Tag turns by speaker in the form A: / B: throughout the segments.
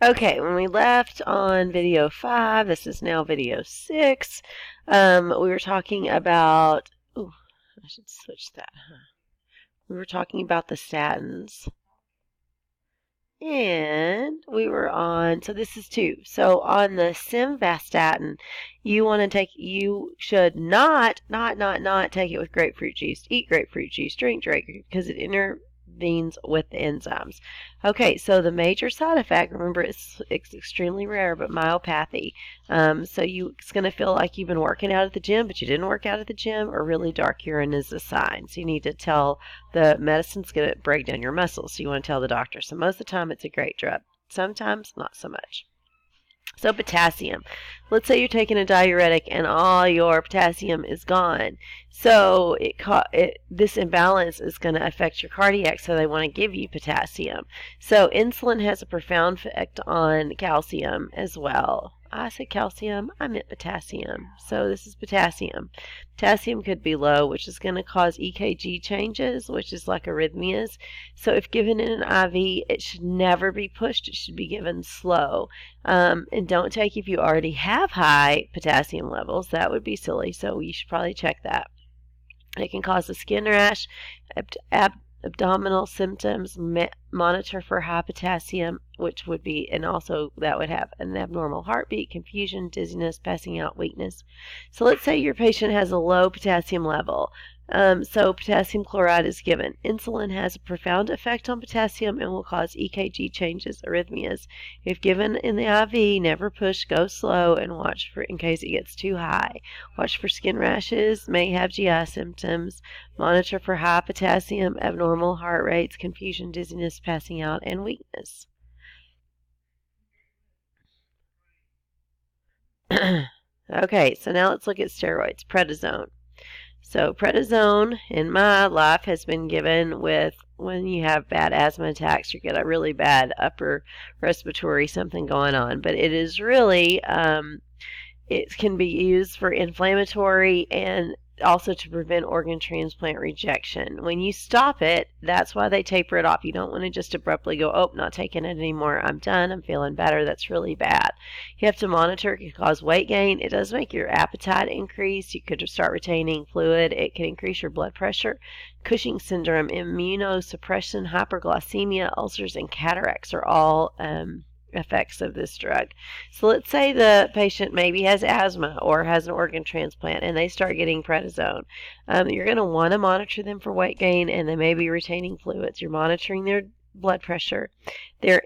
A: Okay, when we left on video 5, this is now video 6, we were talking about, ooh, I should switch that, huh? We were talking about the statins. And we were on, so this is 2. So on the simvastatin, you should not take it with grapefruit juice. Eat grapefruit juice, drink because it intervenes with the enzymes. Okay, so the major side effect, remember it's extremely rare, but myopathy. So it's going to feel like you've been working out at the gym, but you didn't work out at the gym, or really dark urine is a sign. So you need to tell the medicine's going to break down your muscles. So you want to tell the doctor. So most of the time it's a great drug. Sometimes not so much. So potassium. Let's say you're taking a diuretic and all your potassium is gone. So this imbalance is going to affect your cardiac, so they want to give you potassium. So insulin has a profound effect on calcium as well. I said calcium, I meant potassium. So this is potassium. Potassium could be low, which is going to cause EKG changes, which is like arrhythmias. So if given in an IV, it should never be pushed. It should be given slow. And don't take if you already have high potassium levels. That would be silly, so you should probably check that. It can cause a skin rash, abdominal symptoms, monitor for high potassium, which would be, and also that would have an abnormal heartbeat, confusion, dizziness, passing out, weakness. So let's say your patient has a low potassium level. So potassium chloride is given. Insulin has a profound effect on potassium and will cause EKG changes, arrhythmias. If given in the IV, never push, go slow, and watch for in case it gets too high. Watch for skin rashes, may have GI symptoms. Monitor for high potassium, abnormal heart rates, confusion, dizziness, passing out, and weakness. Okay, so now let's look at steroids. Prednisone. So prednisone in my life has been given with when you have bad asthma attacks, you get a really bad upper respiratory something going on. But it is really, it can be used for inflammatory and also to prevent organ transplant rejection. When you stop it, that's why they taper it off. You don't want to just abruptly go, oh, not taking it anymore. I'm done. I'm feeling better. That's really bad. You have to monitor. It can cause weight gain. It does make your appetite increase. You could start retaining fluid. It can increase your blood pressure. Cushing syndrome, immunosuppression, hyperglycemia, ulcers, and cataracts are all effects of this drug. So let's say the patient maybe has asthma or has an organ transplant and they start getting prednisone. You're going to want to monitor them for weight gain, and they may be retaining fluids. You're monitoring their blood pressure. Their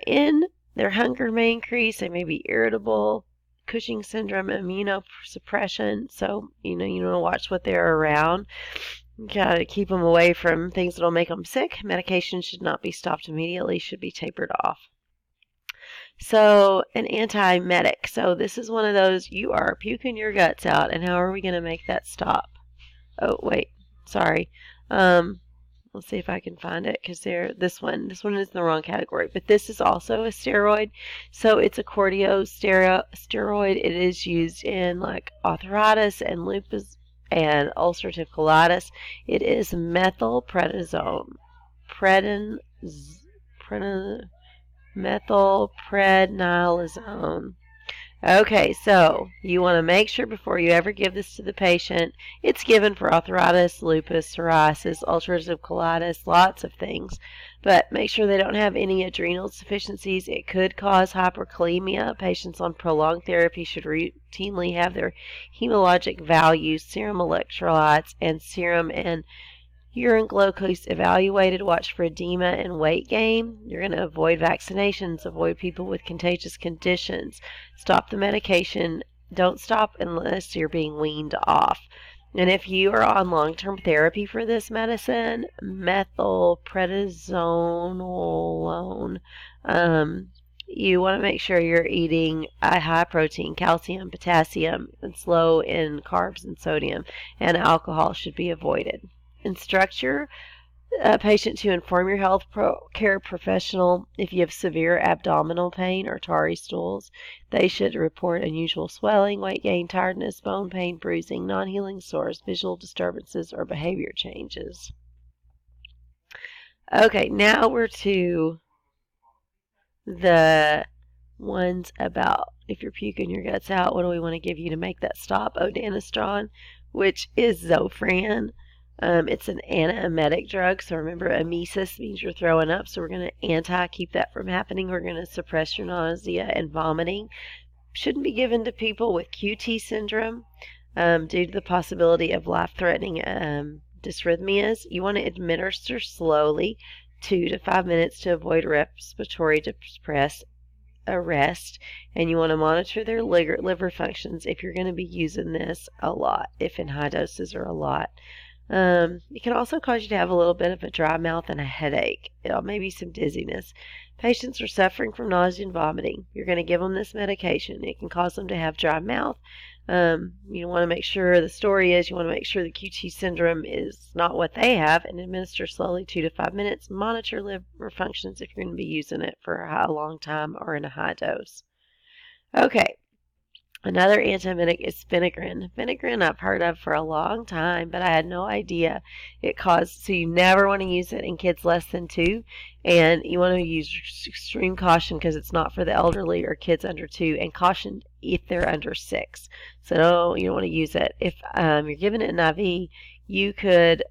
A: hunger may increase. They may be irritable. Cushing syndrome, immunosuppression. So, you want to watch what they're around. You got to keep them away from things that will make them sick. Medication should not be stopped immediately, should be tapered off. So, an antiemetic. So, this is one of those, you are puking your guts out, and how are we going to make that stop? Oh, wait, sorry. Let's see if I can find it, because this one is in the wrong category. But this is also a steroid. So, it's a corticosteroid. It is used in like arthritis and lupus and ulcerative colitis. It is methylprednisolone. Methylprednisolone. Okay, so you want to make sure before you ever give this to the patient, it's given for arthritis, lupus, psoriasis, ulcerative colitis, lots of things. But make sure they don't have any adrenal deficiencies. It could cause hyperkalemia. Patients on prolonged therapy should routinely have their hematologic values, serum electrolytes, and serum and urine glucose evaluated. Watch for edema and weight gain. You're going to avoid vaccinations, avoid people with contagious conditions. Stop the medication. Don't stop unless you're being weaned off. And if you are on long-term therapy for this medicine, methylprednisolone, you want to make sure you're eating a high protein, calcium, potassium. It's low in carbs and sodium, and alcohol should be avoided. Instruct your patient to inform your health care professional if you have severe abdominal pain or tarry stools. They should report unusual swelling, weight gain, tiredness, bone pain, bruising, non-healing sores, visual disturbances, or behavior changes. Okay, now we're to the ones about if you're puking your guts out, what do we want to give you to make that stop? Odaniston, which is Zofran. It's an antiemetic drug, so remember emesis means you're throwing up, so we're going to keep that from happening. We're going to suppress your nausea and vomiting. Shouldn't be given to people with QT syndrome due to the possibility of life-threatening dysrhythmias. You want to administer slowly, 2 to 5 minutes to avoid respiratory distress arrest, and you want to monitor their liver functions if you're going to be using this a lot, if in high doses or a lot. It can also cause you to have a little bit of a dry mouth and a headache, maybe some dizziness. Patients are suffering from nausea and vomiting. You're going to give them this medication. It can cause them to have dry mouth. You want to make sure the story is you want to make sure the QT syndrome is not what they have, and administer slowly 2 to 5 minutes. Monitor liver functions if you're going to be using it for a long time or in a high dose. Okay. Another antiemetic is phenergan. Phenergan I've heard of for a long time, but I had no idea it caused, so you never want to use it in kids less than 2, and you want to use extreme caution because it's not for the elderly or kids under 2, and caution if they're under 6. So no, you don't want to use it. If you're giving it an IV, you could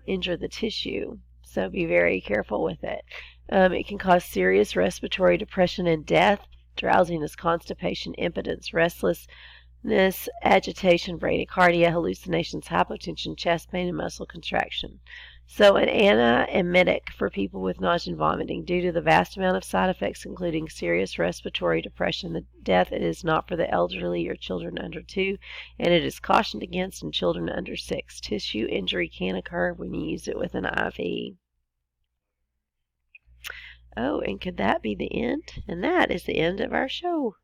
A: injure the tissue, so be very careful with it. It can cause serious respiratory depression and death. Drowsiness, constipation, impotence, restlessness, agitation, bradycardia, hallucinations, hypotension, chest pain, and muscle contraction. So an antiemetic for people with nausea and vomiting. Due to the vast amount of side effects, including serious respiratory depression and death, it is not for the elderly or children under 2, and it is cautioned against in children under 6. Tissue injury can occur when you use it with an IV. Oh, and could that be the end? And that is the end of our show.